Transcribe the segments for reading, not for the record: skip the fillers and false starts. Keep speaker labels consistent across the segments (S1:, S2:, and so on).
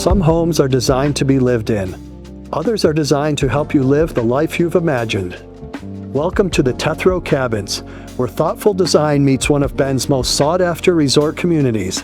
S1: Some homes are designed to be lived in. Others are designed to help you live the life you've imagined. Welcome to the Tetherow Cabins, where thoughtful design meets one of Ben's most sought-after resort communities.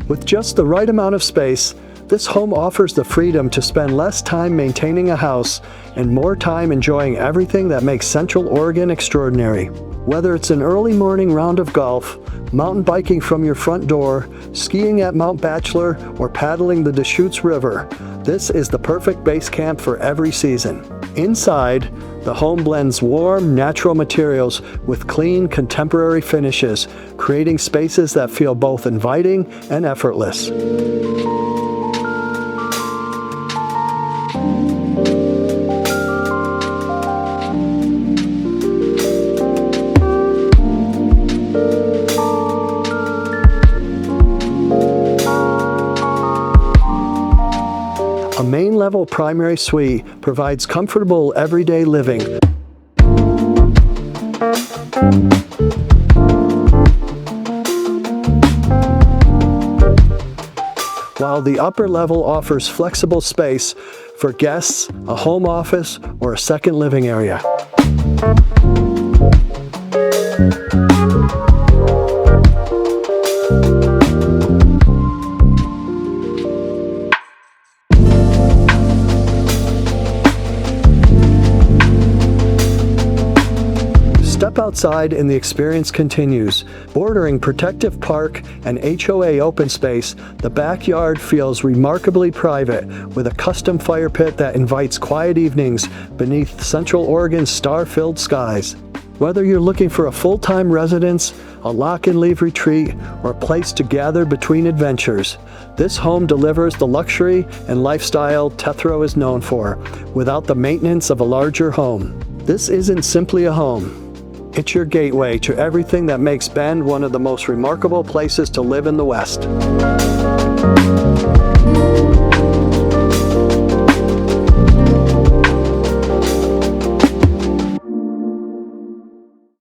S1: With just the right amount of space, this home offers the freedom to spend less time maintaining a house and more time enjoying everything that makes Central Oregon extraordinary. Whether it's an early morning round of golf, mountain biking from your front door, skiing at Mount Bachelor, or paddling the Deschutes River, this is the perfect base camp for every season. Inside, the home blends warm, natural materials with clean, contemporary finishes, creating spaces that feel both inviting and effortless. A main-level primary suite provides comfortable everyday living, while the upper level offers flexible space for guests, a home office, or a second living area. Step outside and the experience continues. Bordering protective park and HOA open space, the backyard feels remarkably private, with a custom fire pit that invites quiet evenings beneath Central Oregon's star-filled skies. Whether you're looking for a full-time residence, a lock-and-leave retreat, or a place to gather between adventures, this home delivers the luxury and lifestyle Tetherow is known for, without the maintenance of a larger home. This isn't simply a home. It's your gateway to everything that makes Bend one of the most remarkable places to live in the West.